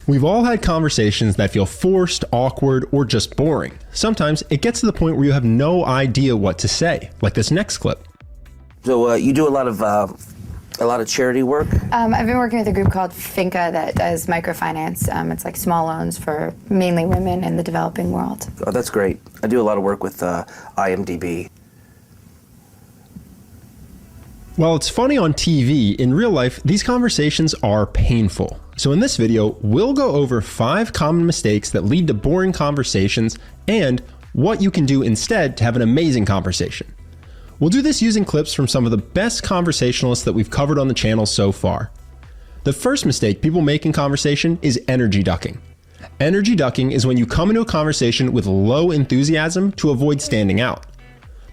We've all had conversations that feel forced, awkward, or just boring. Sometimes it gets to the point where you have no idea what to say, like this next clip. So you do a lot of charity work? I've been working with a group called Finca that does microfinance. It's like small loans for mainly women in the developing world. Oh, that's great. I do a lot of work with IMDb. While it's funny on TV, in real life, these conversations are painful. So in this video, we'll go over 5 common mistakes that lead to boring conversations and what you can do instead to have an amazing conversation. We'll do this using clips from some of the best conversationalists that we've covered on the channel so far. The first mistake people make in conversation is energy ducking. Energy ducking is when you come into a conversation with low enthusiasm to avoid standing out.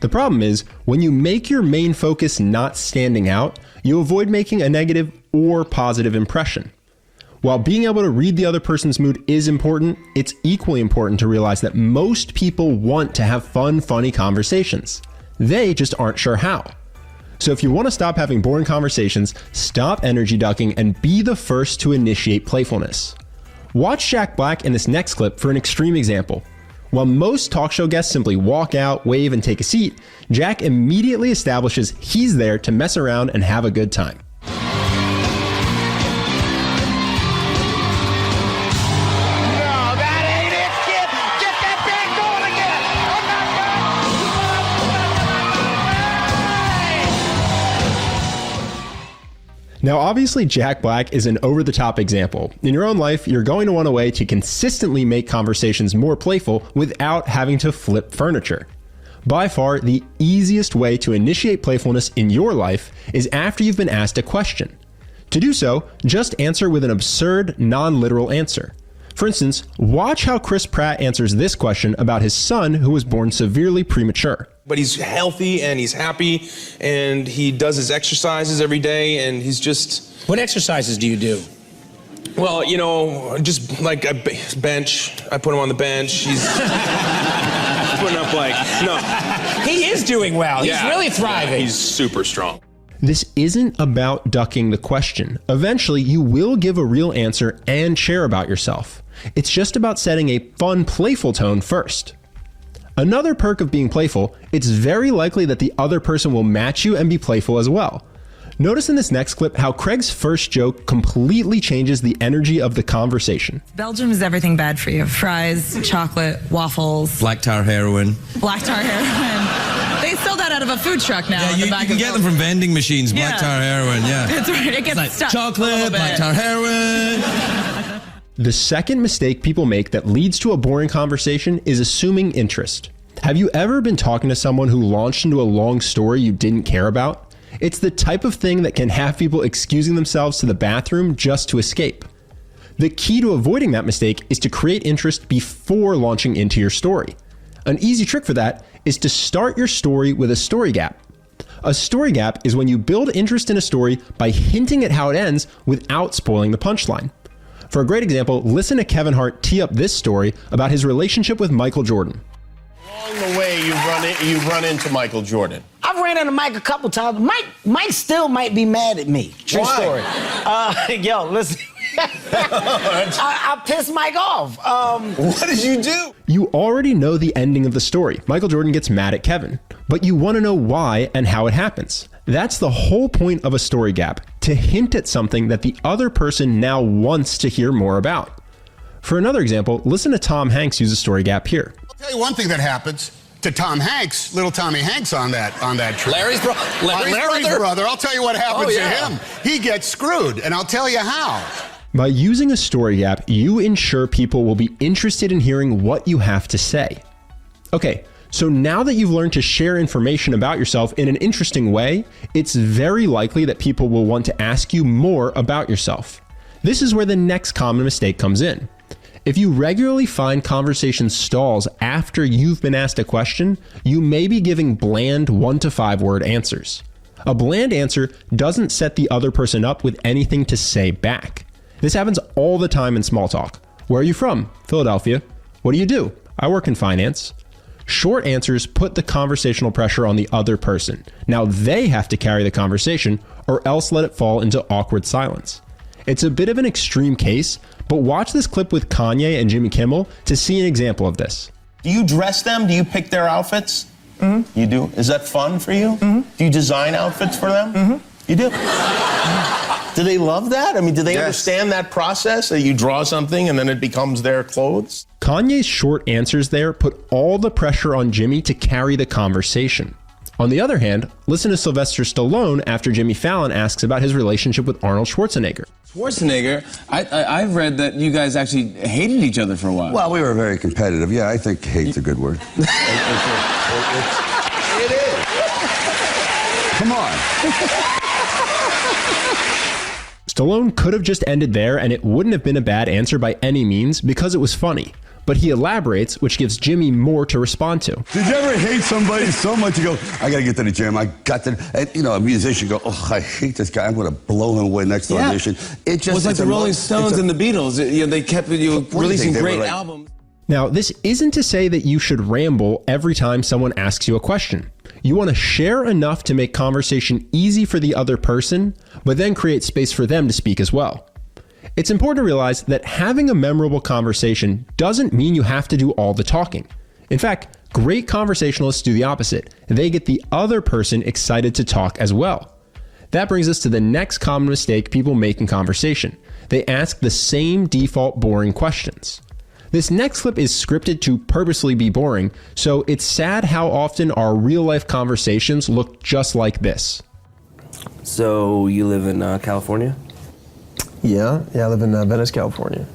The problem is, when you make your main focus not standing out, you avoid making a negative or positive impression. While being able to read the other person's mood is important, it's equally important to realize that most people want to have fun, funny conversations. They just aren't sure how. So if you want to stop having boring conversations, stop energy ducking and be the first to initiate playfulness. Watch Jack Black in this next clip for an extreme example. While most talk show guests simply walk out, wave, and take a seat, Jack immediately establishes he's there to mess around and have a good time. Now, obviously, Jack Black is an over-the-top example. In your own life, you're going to want a way to consistently make conversations more playful without having to flip furniture. By far, the easiest way to initiate playfulness in your life is after you've been asked a question. To do so, just answer with an absurd, non-literal answer. For instance, watch how Chris Pratt answers this question about his son who was born severely premature. But he's healthy and he's happy and he does his exercises every day and he's just... What exercises do you do? Well, you know, just like a bench. I put him on the bench. He's putting up no. He is doing well. He's really thriving. He's super strong. This isn't about ducking the question. Eventually, you will give a real answer and share about yourself. It's just about setting a fun, playful tone first. Another perk of being playful, it's very likely that the other person will match you and be playful as well. Notice in this next clip how Craig's first joke completely changes the energy of the conversation. Belgium is everything bad for you. Fries, chocolate, waffles. Black tar heroin. Black tar heroin. They sell that out of a food truck now. Yeah, you can get them from vending machines, black tar heroin, yeah. That's right, it gets like stuck chocolate, black tar heroin. The second mistake people make that leads to a boring conversation is assuming interest. Have you ever been talking to someone who launched into a long story you didn't care about? It's the type of thing that can have people excusing themselves to the bathroom just to escape. The key to avoiding that mistake is to create interest before launching into your story. An easy trick for that is to start your story with a story gap. A story gap is when you build interest in a story by hinting at how it ends without spoiling the punchline. For a great example, listen to Kevin Hart tee up this story about his relationship with Michael Jordan. Along the way, you've run into Michael Jordan. I've ran into Mike a couple times. Mike still might be mad at me. True story. Yo, listen. I pissed Mike off. What did you do? You already know the ending of the story. Michael Jordan gets mad at Kevin, but you want to know why and how it happens. That's the whole point of a story gap, to hint at something that the other person now wants to hear more about. For another example, listen to Tom Hanks use a story gap here. I'll tell you one thing that happens to Tom Hanks, little Tommy Hanks on that trip. Larry's brother. I'll tell you what happens to him. He gets screwed, and I'll tell you how. By using a story gap, you ensure people will be interested in hearing what you have to say. Okay, so now that you've learned to share information about yourself in an interesting way, it's very likely that people will want to ask you more about yourself. This is where the next common mistake comes in. If you regularly find conversation stalls after you've been asked a question, you may be giving bland 1 to 5 word answers. A bland answer doesn't set the other person up with anything to say back. This happens all the time in small talk. Where are you from? Philadelphia. What do you do? I work in finance. Short answers put the conversational pressure on the other person. Now they have to carry the conversation or else let it fall into awkward silence. It's a bit of an extreme case, but watch this clip with Kanye and Jimmy Kimmel to see an example of this. Do you dress them? Do you pick their outfits? Mm-hmm. You do? Is that fun for you? Mm-hmm. Do you design outfits for them? Mm-hmm. You do? Do they love that? I mean, do they understand that process, that you draw something and then it becomes their clothes? Kanye's short answers there put all the pressure on Jimmy to carry the conversation. On the other hand, listen to Sylvester Stallone after Jimmy Fallon asks about his relationship with Arnold Schwarzenegger. Schwarzenegger, I've read that you guys actually hated each other for a while. Well, we were very competitive. Yeah, I think hate's a good word. It is. Come on. Stallone could have just ended there and it wouldn't have been a bad answer by any means because it was funny. But he elaborates, which gives Jimmy more to respond to. Did you ever hate somebody so much you go, I got to get to the gym, I got to, and, you know, a musician go, oh, I hate this guy, I'm going to blow him away next audition. It just was like the Rolling Stones and the Beatles. They kept releasing great albums. Now, this isn't to say that you should ramble every time someone asks you a question. You want to share enough to make conversation easy for the other person, but then create space for them to speak as well. It's important to realize that having a memorable conversation doesn't mean you have to do all the talking. In fact, great conversationalists do the opposite. They get the other person excited to talk as well. That brings us to the next common mistake people make in conversation. They ask the same default boring questions. This next clip is scripted to purposely be boring, so it's sad how often our real-life conversations look just like this. So you live in California? Yeah, I live in Venice, California.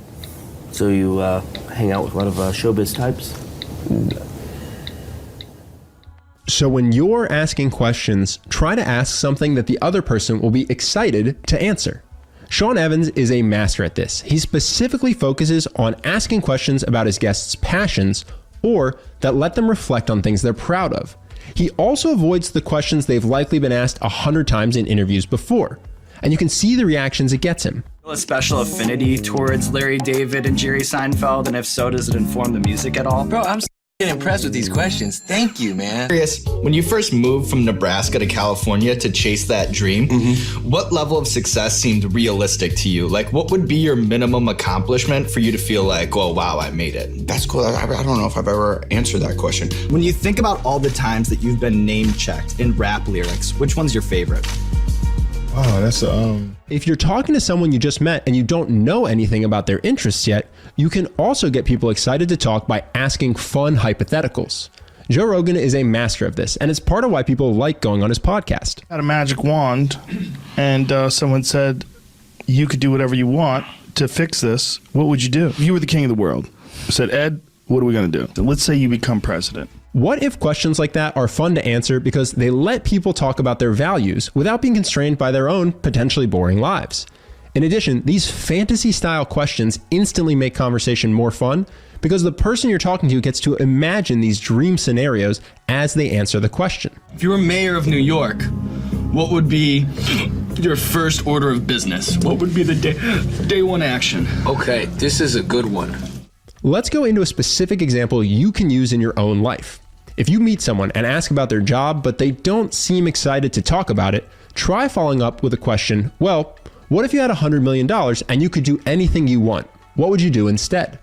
So you hang out with a lot of showbiz types? So when you're asking questions, try to ask something that the other person will be excited to answer. Sean Evans is a master at this. He specifically focuses on asking questions about his guests' passions or that let them reflect on things they're proud of. He also avoids the questions they've likely been asked 100 times in interviews before. And you can see the reactions it gets him. A special affinity towards Larry David and Jerry Seinfeld, and if so, does it inform the music at all? Bro, I'm impressed with these questions. Thank you, man. Curious, when you first moved from Nebraska to California to chase that dream, what level of success seemed realistic to you? Like, what would be your minimum accomplishment for you to feel like, oh, wow, I made it? That's cool. I don't know if I've ever answered that question. When you think about all the times that you've been name-checked in rap lyrics, which one's your favorite? Oh, that's If you're talking to someone you just met and you don't know anything about their interests yet, you can also get people excited to talk by asking fun hypotheticals. Joe Rogan is a master of this, and it's part of why people like going on his podcast. I had a magic wand, and someone said, you could do whatever you want to fix this. What would you do? If you were the king of the world. I said, Ed, what are we going to do? Let's say you become president. What if questions like that are fun to answer because they let people talk about their values without being constrained by their own potentially boring lives? In addition, these fantasy-style questions instantly make conversation more fun because the person you're talking to gets to imagine these dream scenarios as they answer the question. If you were mayor of New York, what would be your first order of business? What would be the day one action? Okay, this is a good one. Let's go into a specific example you can use in your own life. If you meet someone and ask about their job, but they don't seem excited to talk about it, try following up with a question, well, what if you had $100 million and you could do anything you want? What would you do instead?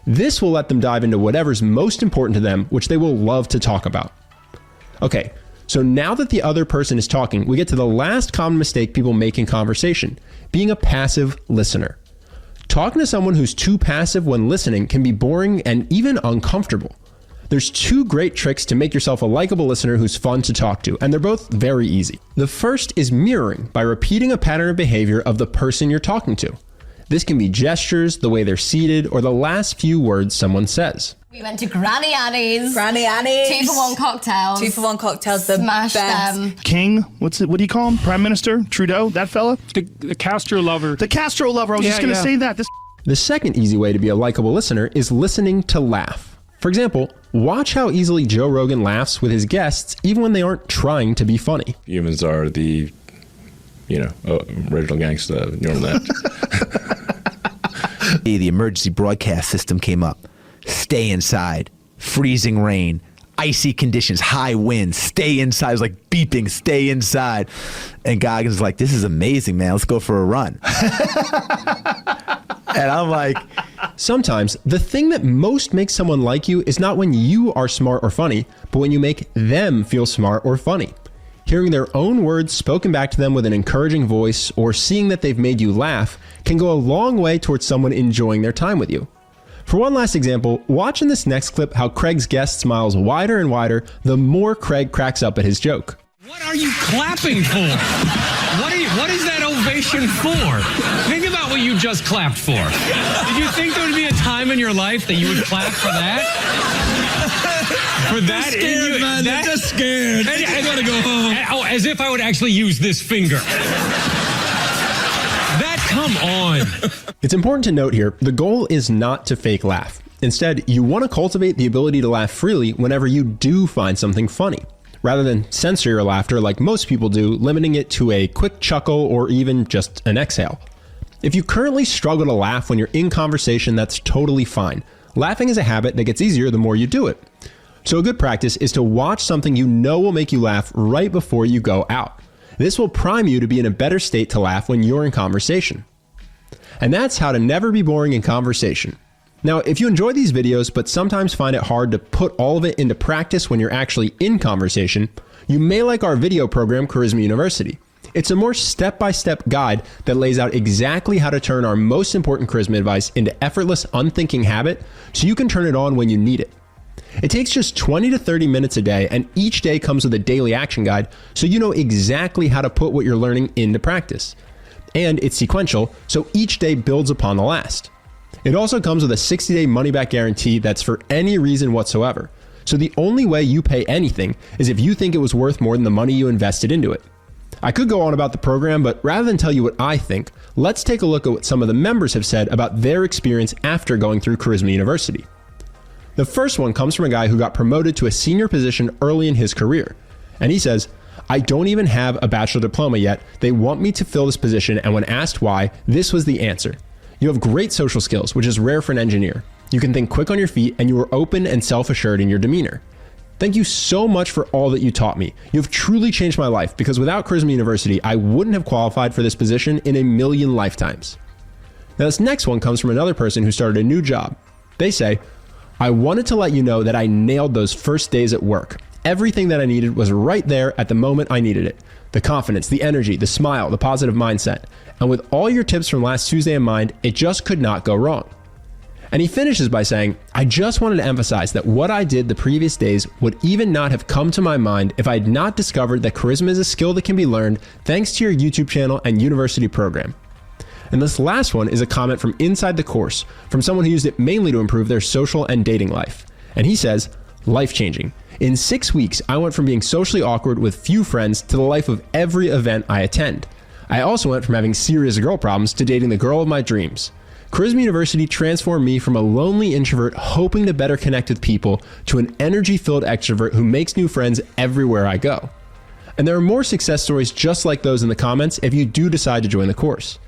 This will let them dive into whatever's most important to them, which they will love to talk about. Okay, so now that the other person is talking, we get to the last common mistake people make in conversation, being a passive listener. Talking to someone who's too passive when listening can be boring and even uncomfortable. There's two great tricks to make yourself a likable listener who's fun to talk to, and they're both very easy. The first is mirroring by repeating a pattern of behavior of the person you're talking to. This can be gestures, the way they're seated, or the last few words someone says. We went to Granny Annie's. Granny Annie's. 2-for-1 cocktails. 2-for-1 cocktails, the Smashed best. them. King, what do you call him? Prime Minister? Trudeau? That fella? The Castro lover. The Castro lover. I was just going to say that. The second easy way to be a likable listener is listening to laugh. For example, watch how easily Joe Rogan laughs with his guests even when they aren't trying to be funny. Humans are the, original gangster. You know that. The emergency broadcast system came up. Stay inside. Freezing rain. icy conditions, high winds, stay inside. It was like beeping, stay inside. And Goggins was like, this is amazing, man. Let's go for a run. And I'm like, sometimes the thing that most makes someone like you is not when you are smart or funny, but when you make them feel smart or funny. Hearing their own words spoken back to them with an encouraging voice or seeing that they've made you laugh can go a long way towards someone enjoying their time with you. For one last example, watch in this next clip how Craig's guest smiles wider and wider the more Craig cracks up at his joke. What are you clapping for? What is that ovation for? Think about what you just clapped for. Did you think there would be a time in your life that you would clap for that? For that? They're scared, man. They're just scared. I gotta go home. Oh, as if I would actually use this finger. Come on. It's important to note here, the goal is not to fake laugh. Instead, you want to cultivate the ability to laugh freely whenever you do find something funny, rather than censor your laughter like most people do, limiting it to a quick chuckle or even just an exhale. If you currently struggle to laugh when you're in conversation, that's totally fine. Laughing is a habit that gets easier the more you do it. So a good practice is to watch something you know will make you laugh right before you go out. This will prime you to be in a better state to laugh when you're in conversation. And that's how to never be boring in conversation. Now, if you enjoy these videos but sometimes find it hard to put all of it into practice when you're actually in conversation, you may like our video program, Charisma University. It's a more step-by-step guide that lays out exactly how to turn our most important charisma advice into effortless, unthinking habit so you can turn it on when you need it. It takes just 20 to 30 minutes a day, and each day comes with a daily action guide so you know exactly how to put what you're learning into practice. And it's sequential, so each day builds upon the last. It also comes with a 60-day money-back guarantee that's for any reason whatsoever. So the only way you pay anything is if you think it was worth more than the money you invested into it. I could go on about the program, but rather than tell you what I think, let's take a look at what some of the members have said about their experience after going through Charisma University. The first one comes from a guy who got promoted to a senior position early in his career. And he says, I don't even have a bachelor diploma yet. They want me to fill this position, and when asked why, this was the answer. You have great social skills, which is rare for an engineer. You can think quick on your feet, and you are open and self-assured in your demeanor. Thank you so much for all that you taught me. You have truly changed my life, because without Charisma University, I wouldn't have qualified for this position in a million lifetimes. Now, this next one comes from another person who started a new job. They say, I wanted to let you know that I nailed those first days at work. Everything that I needed was right there at the moment I needed it. The confidence, the energy, the smile, the positive mindset. And with all your tips from last Tuesday in mind, it just could not go wrong. And he finishes by saying, I just wanted to emphasize that what I did the previous days would even not have come to my mind if I had not discovered that charisma is a skill that can be learned thanks to your YouTube channel and university program. And this last one is a comment from inside the course, from someone who used it mainly to improve their social and dating life. And he says, life-changing. In 6 weeks, I went from being socially awkward with few friends to the life of every event I attend. I also went from having serious girl problems to dating the girl of my dreams. Charisma University transformed me from a lonely introvert hoping to better connect with people to an energy-filled extrovert who makes new friends everywhere I go. And there are more success stories just like those in the comments if you do decide to join the course.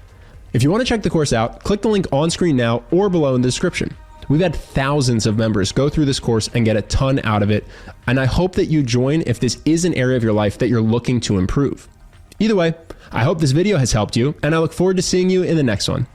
If you want to check the course out, click the link on screen now or below in the description. We've had thousands of members go through this course and get a ton out of it, and I hope that you join if this is an area of your life that you're looking to improve. Either way, I hope this video has helped you, and I look forward to seeing you in the next one.